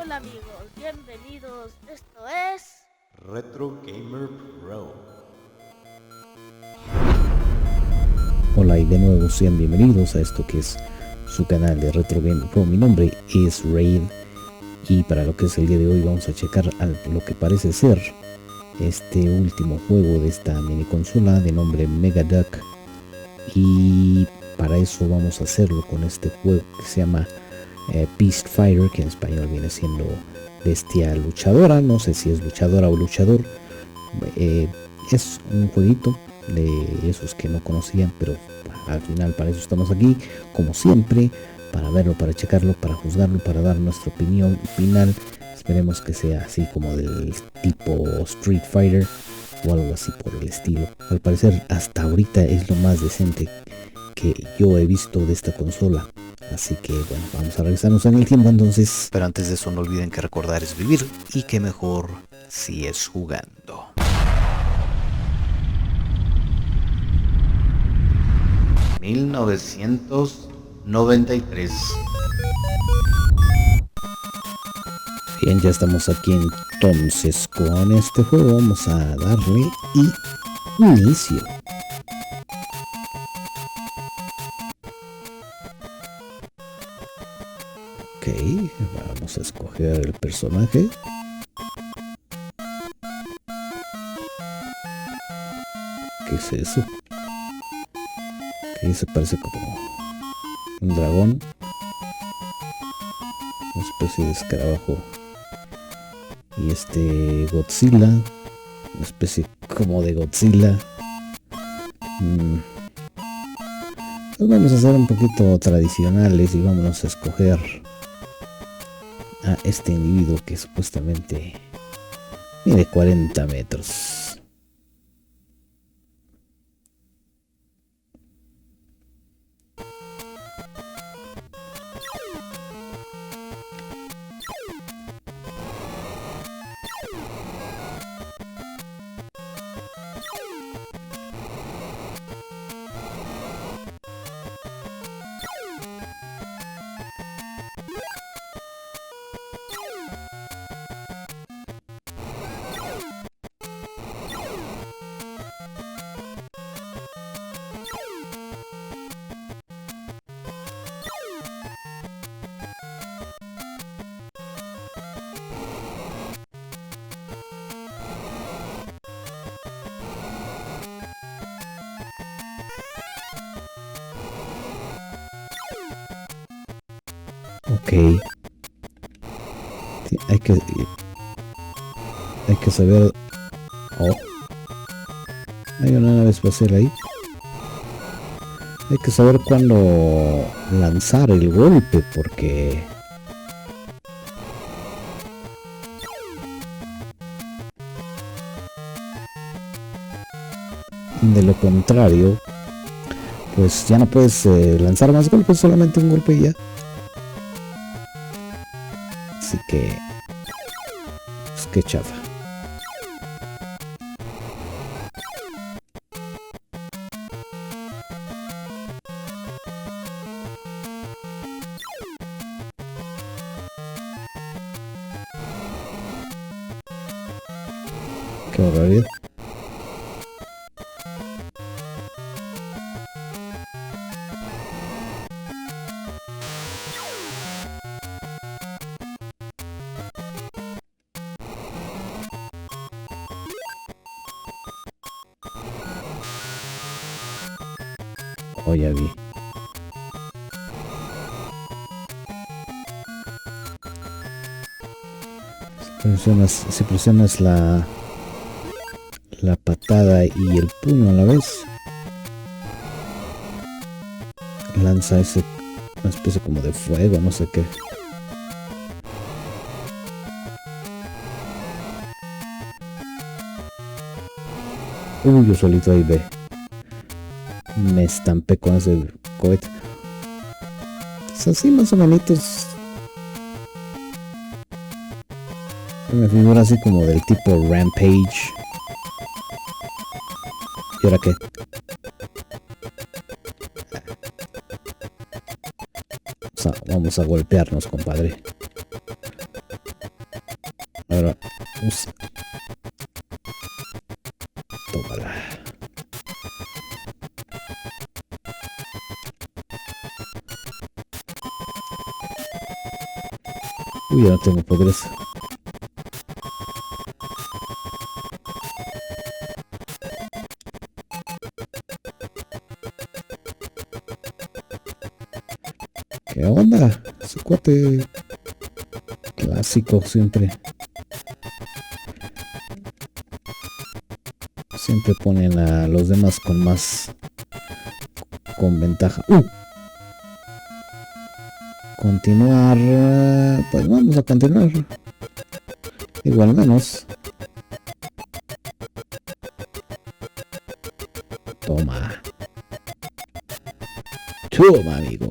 Hola amigos, bienvenidos. Esto es... Retro Gamer Pro. Hola y de nuevo sean bienvenidos a esto que es su canal de Retro Gamer Pro. Mi nombre es Raid y para lo que es el día de hoy vamos a checar lo que parece ser este último juego de esta mini consola de nombre Mega Duck, y para eso vamos a hacerlo con este juego que se llama Beast Fighter, que en español viene siendo bestia luchadora. No sé si es luchadora o luchador. Es un jueguito de esos que no conocían, pero al final para eso estamos aquí, como siempre, para verlo, para checarlo, para juzgarlo, para dar nuestra opinión final. Esperemos que sea así como del tipo Street Fighter o algo así por el estilo. Al parecer hasta ahorita es lo más decente que yo he visto de esta consola. Así que bueno, vamos a regresarnos en el tiempo entonces. Pero antes de eso no olviden que recordar es vivir, y que mejor si es jugando. ...1993. Bien, ya estamos aquí entonces con este juego. Vamos a darle inicio. Ok, vamos a escoger el personaje. ¿Qué es eso? Que se parece como un dragón, una especie de escarabajo. Y Godzilla, una especie como de Godzilla. Pues vamos a ser un poquito tradicionales y vámonos a escoger a este individuo que supuestamente mide 40 metros. Ok, sí, hay que saber. Oh, hay una nave espacial ahí. Hay que saber cuándo lanzar el golpe, porque de lo contrario, pues ya no puedes lanzar más golpes, solamente un golpe y ya. Así que pues qué chafa. Qué barbaridad. Oh, ya vi. Si presionas la patada y el puño a la vez, lanza una especie como de fuego, no sé qué. Yo solito ahí ve. Me estampé con ese cohete. Es así más o menos. Se me figura así como del tipo Rampage. ¿Y ahora qué? Vamos a golpearnos, compadre. Ahora, usa. Tómala. Uy, ya no tengo progreso. ¿Qué onda? Su cuate clásico siempre ponen a los demás con ventaja. Continuar, pues vamos a continuar. Igual menos. Toma, amigo.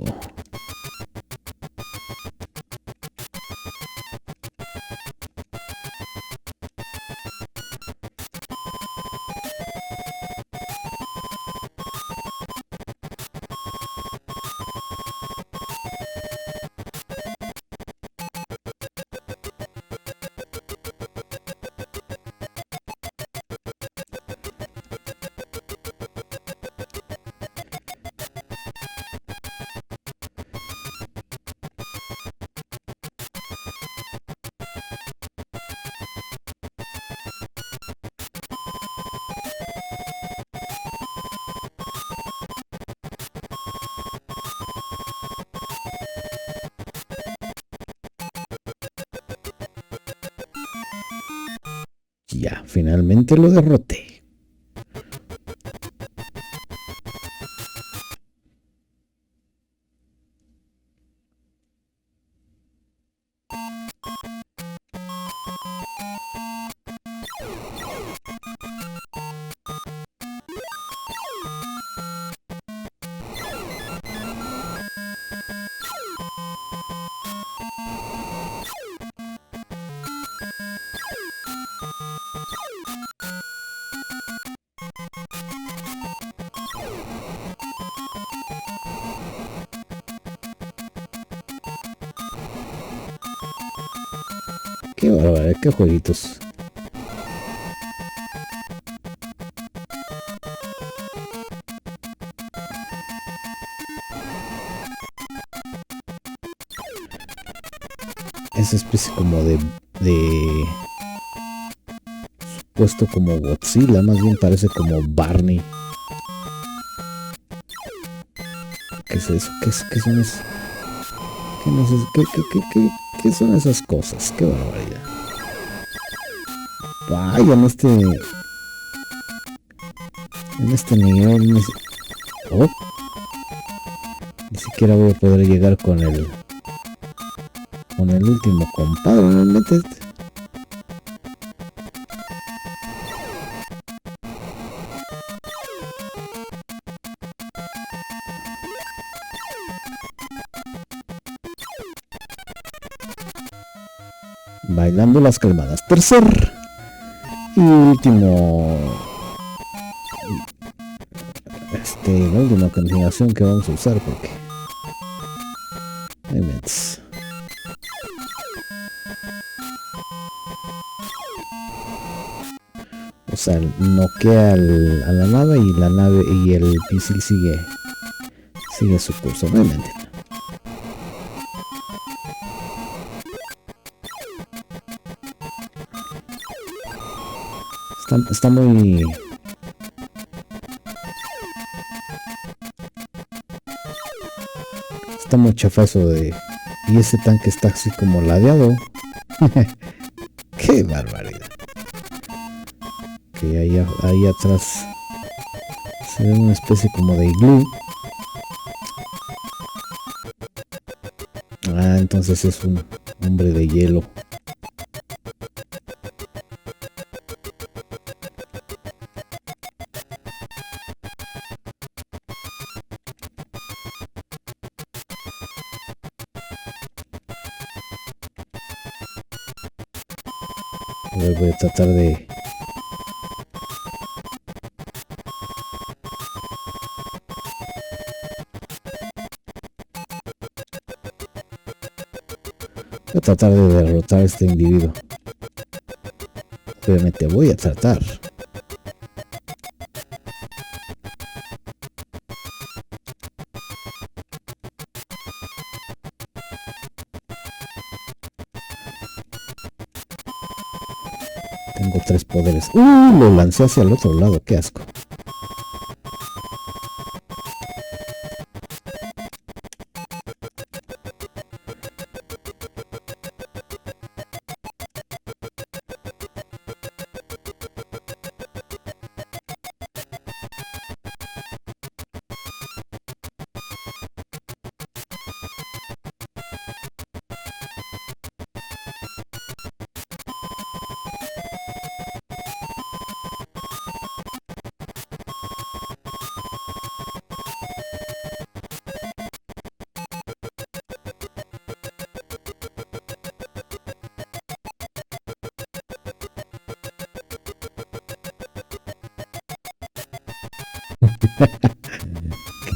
Ya, finalmente lo derroté. Qué barbaridad, qué jueguitos. Esa especie como de supuesto como Godzilla, más bien parece como Barney. ¿Qué es eso? ¿Qué son esos? ¿Qué no sé? ¿Qué son esas cosas? Qué barbaridad. Vaya, en este nivel ni siquiera voy a poder llegar con el último compadre, realmente. Bailando las calmadas. Tercer y último. La última continuación que vamos a usar porque o sea, noquea a la nave y la nave y el misil sigue su curso, obviamente. Está muy chafa eso de... Y ese tanque está así como ladeado. ¡Qué barbaridad! Que ahí atrás se ve una especie como de iglú. Entonces es un hombre de hielo. Voy a tratar de... derrotar a este individuo. Obviamente voy a tratar. Tengo 3 poderes. Lo lancé hacia el otro lado, qué asco.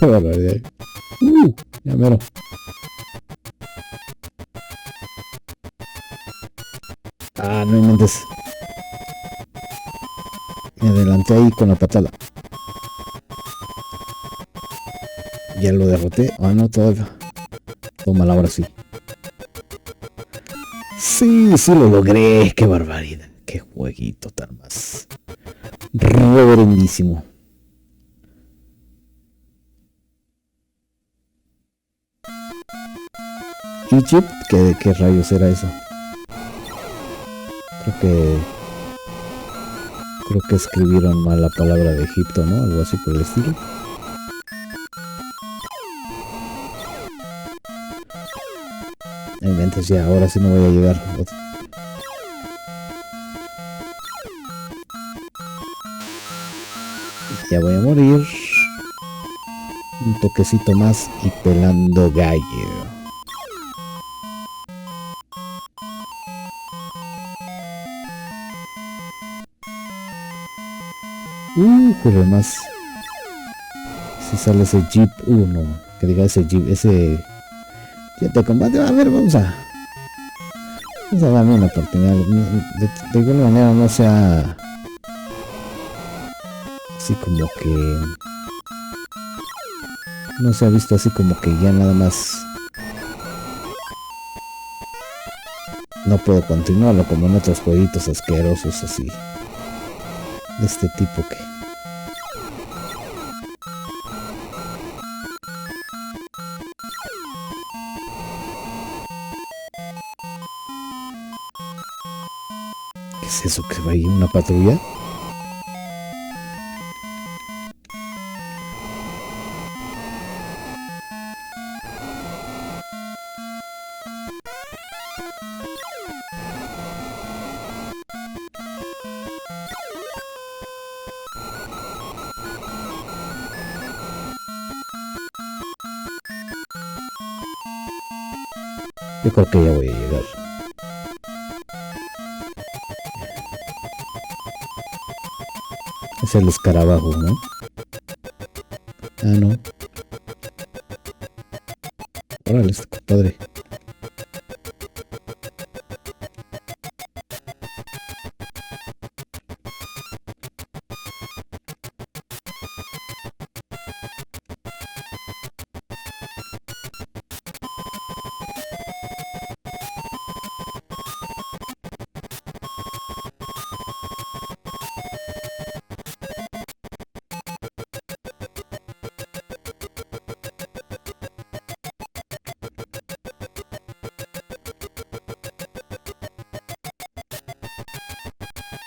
Qué barbaridad. Ya mero. No inventes. Me adelanté ahí con la patada. Ya lo derroté. No, todavía. Tómala ahora sí. Sí, sí lo logré. Qué barbaridad. Qué jueguito tan más reverendísimo. Egypt, ¿qué rayos era eso? Creo que escribieron mal la palabra de Egipto, ¿no? Algo así por el estilo. Entonces ya, ahora sí no voy a llegar. Ya voy a morir. Un toquecito más y pelando gallo. Joder, más. Si sale ese Jeep 1, que diga ese Jeep, ese jet de combate. A ver, vamos a darle una oportunidad. De igual manera no sea así como que no se ha visto así como que ya nada más no puedo continuarlo como en otros jueguitos asquerosos así de este tipo que ¿qué es eso que va ahí una patrulla? Yo creo que ya voy a llegar. Es el escarabajo, ¿no? No. Órale, este compadre.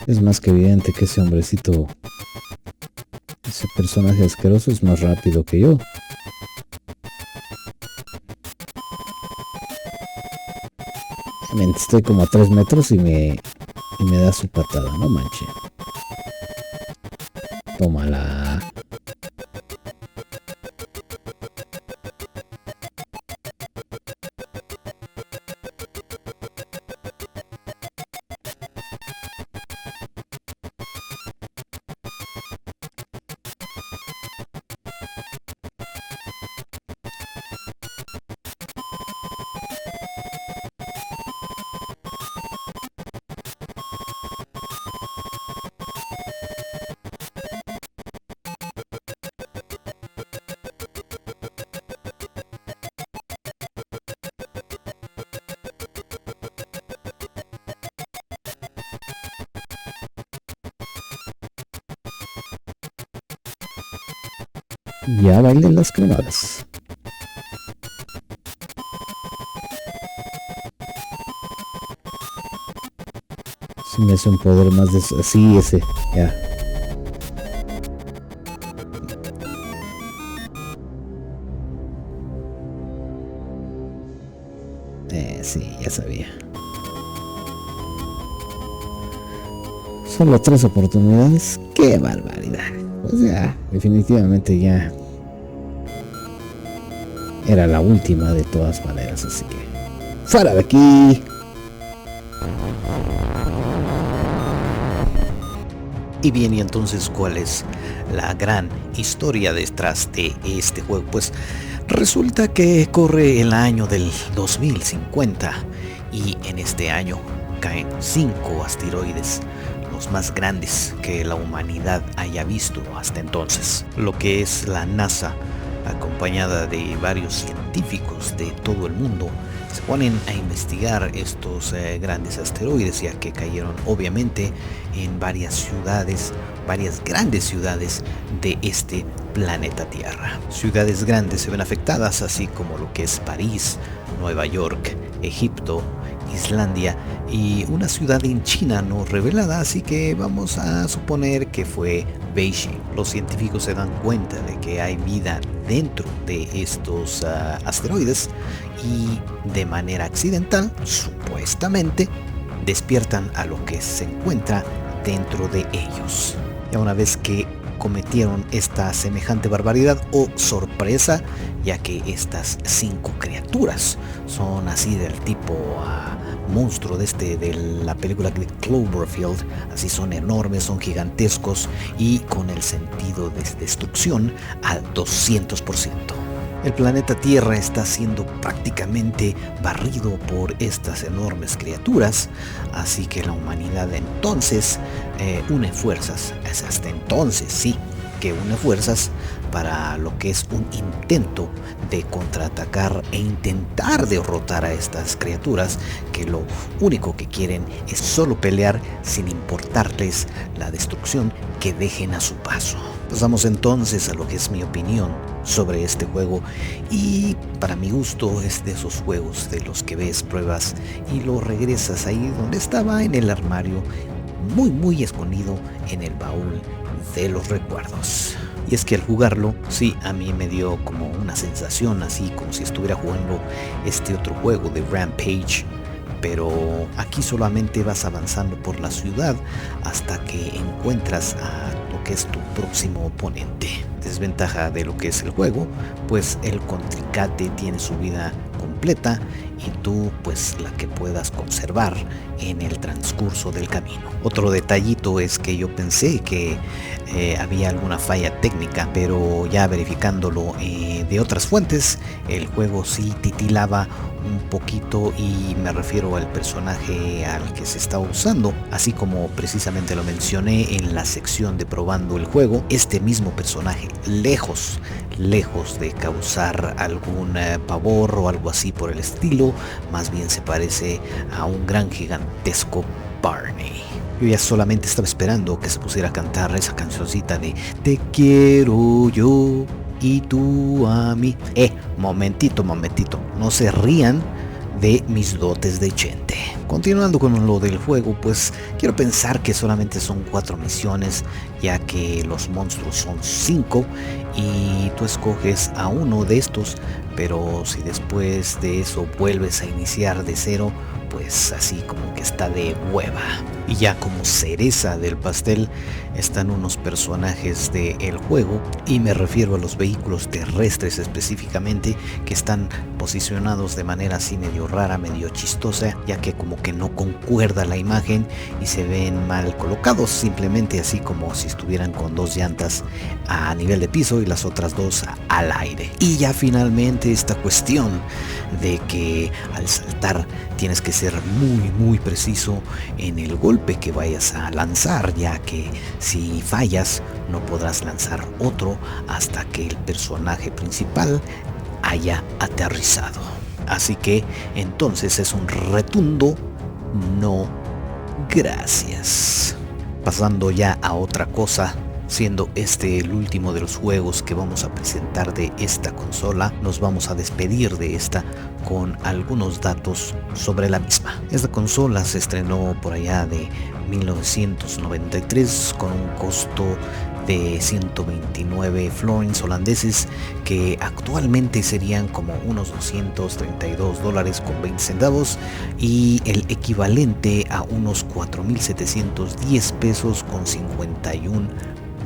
Es más que evidente que ese hombrecito, ese personaje asqueroso es más rápido que yo. Estoy como a 3 metros y me da su patada, no manche. Tómala. Ya bailen las cremadas. Si me hace un poder más de eso. Sí, ese, ya. Sí, ya sabía. Solo 3 oportunidades. ¡Qué barbaridad! O sea, definitivamente ya era la última de todas maneras, así que ¡fuera de aquí! Y bien, y entonces, ¿cuál es la gran historia detrás de este juego? Pues resulta que corre el año del 2050 y en este año caen 5 asteroides, los más grandes que la humanidad haya visto hasta entonces. Lo que es la NASA, acompañada de varios científicos de todo el mundo, se ponen a investigar estos grandes asteroides, ya que cayeron obviamente en varias grandes ciudades de este planeta Tierra. Ciudades grandes se ven afectadas, así como lo que es París, Nueva York, Egipto, Islandia y una ciudad en China no revelada, así que vamos a suponer que fue Beijing. Los científicos se dan cuenta de que hay vida dentro de estos asteroides y de manera accidental, supuestamente, despiertan a lo que se encuentra dentro de ellos. Ya una vez que cometieron esta semejante barbaridad o sorpresa, ya que estas 5 criaturas son así del tipo monstruo de la película de Cloverfield, así son enormes, son gigantescos y con el sentido de destrucción al 200%. El planeta Tierra está siendo prácticamente barrido por estas enormes criaturas, así que la humanidad entonces une fuerzas, es hasta entonces sí que une fuerzas para lo que es un intento de contraatacar e intentar derrotar a estas criaturas que lo único que quieren es solo pelear sin importarles la destrucción que dejen a su paso. Pasamos entonces a lo que es mi opinión sobre este juego, y para mi gusto es de esos juegos de los que ves, pruebas y lo regresas ahí donde estaba, en el armario, muy escondido en el baúl de los recuerdos. Y es que al jugarlo, sí, a mí me dio como una sensación así como si estuviera jugando este otro juego de Rampage, pero aquí solamente vas avanzando por la ciudad hasta que encuentras a lo que es tu próximo oponente. Desventaja de lo que es el juego, pues el contrincante tiene su vida completa y tú pues la que puedas conservar en el transcurso del camino. Otro detallito es que yo pensé que había alguna falla técnica, pero ya verificándolo de otras fuentes, el juego sí titilaba un poquito, y me refiero al personaje al que se está usando, así como precisamente lo mencioné en la sección de probando el juego. Este mismo personaje, lejos de causar algún pavor o algo así por el estilo, más bien se parece a un gran gigantesco Barney. Yo ya solamente estaba esperando que se pusiera a cantar esa cancioncita de Te quiero yo y tú a mí. Momentito, no se rían de mis dotes de Chente. Continuando con lo del juego, pues quiero pensar que solamente son 4 misiones, ya que los monstruos son 5 y tú escoges a uno de estos, pero si después de eso vuelves a iniciar de cero, pues así como que está de hueva. Y ya como cereza del pastel están unos personajes del juego, y me refiero a los vehículos terrestres específicamente, que están posicionados de manera así medio rara, medio chistosa, ya que como que no concuerda la imagen y se ven mal colocados, simplemente así como si estuvieran con 2 llantas a nivel de piso y las otras 2 al aire. Y ya finalmente esta cuestión de que al saltar tienes que ser muy preciso en el golpe que vayas a lanzar, ya que si fallas no podrás lanzar otro hasta que el personaje principal haya aterrizado. Así que entonces es un rotundo no gracias. Pasando ya a otra cosa Siendo este el último de los juegos que vamos a presentar de esta consola, nos vamos a despedir de esta con algunos datos sobre la misma. Esta consola se estrenó por allá de 1993 con un costo de 129 florins holandeses, que actualmente serían como unos $232 con 20 centavos, y el equivalente a unos 4.710 pesos con 51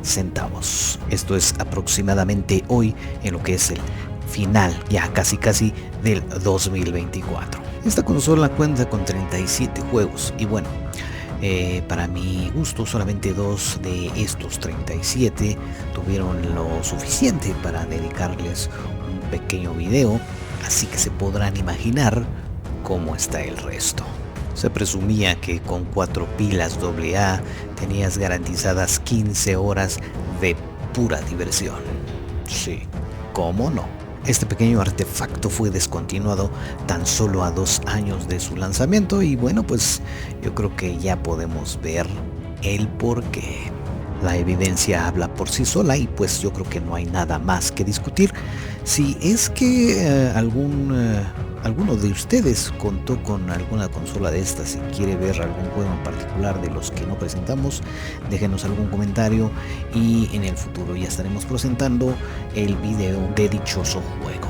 centavos. Esto es aproximadamente hoy en lo que es el final ya casi del 2024. Esta consola cuenta con 37 juegos y bueno, para mi gusto solamente 2 de estos 37 tuvieron lo suficiente para dedicarles un pequeño video, así que se podrán imaginar cómo está el resto. Se presumía que con 4 pilas AA tenías garantizadas 15 horas de pura diversión. Sí, ¿cómo no? Este pequeño artefacto fue descontinuado tan solo a 2 años de su lanzamiento y bueno, pues yo creo que ya podemos ver el porqué. La evidencia habla por sí sola y pues yo creo que no hay nada más que discutir. Si es que alguno de ustedes contó con alguna consola de estas y quiere ver algún juego en particular de los que no presentamos, déjenos algún comentario y en el futuro ya estaremos presentando el video de dichoso juego.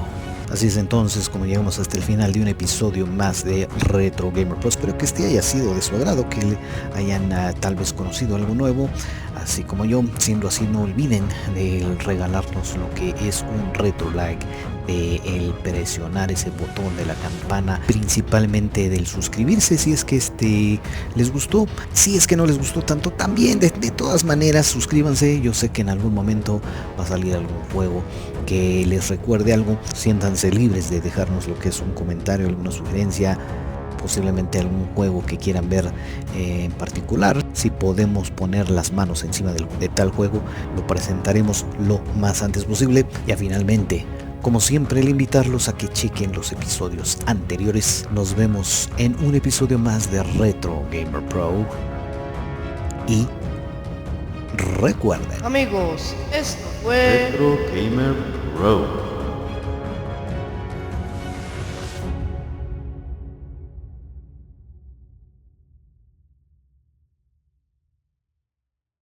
Así es entonces como llegamos hasta el final de un episodio más de Retro Gamer Pro. Espero que este haya sido de su agrado, que hayan tal vez conocido algo nuevo, así como yo. Siendo así, no olviden de regalarnos lo que es un retro like, de el presionar ese botón de la campana, principalmente del suscribirse si es que les gustó. Si es que no les gustó tanto, también de todas maneras suscríbanse. Yo sé que en algún momento va a salir algún juego que les recuerde algo. Siéntanse libres de dejarnos lo que es un comentario, alguna sugerencia, posiblemente algún juego que quieran ver en particular. Si podemos poner las manos encima de tal juego, lo presentaremos lo más antes posible. Y finalmente, como siempre, el invitarlos a que chequen los episodios anteriores. Nos vemos en un episodio más de Retro Gamer Pro. Y recuerden, amigos, esto fue Retro Gamer Pro.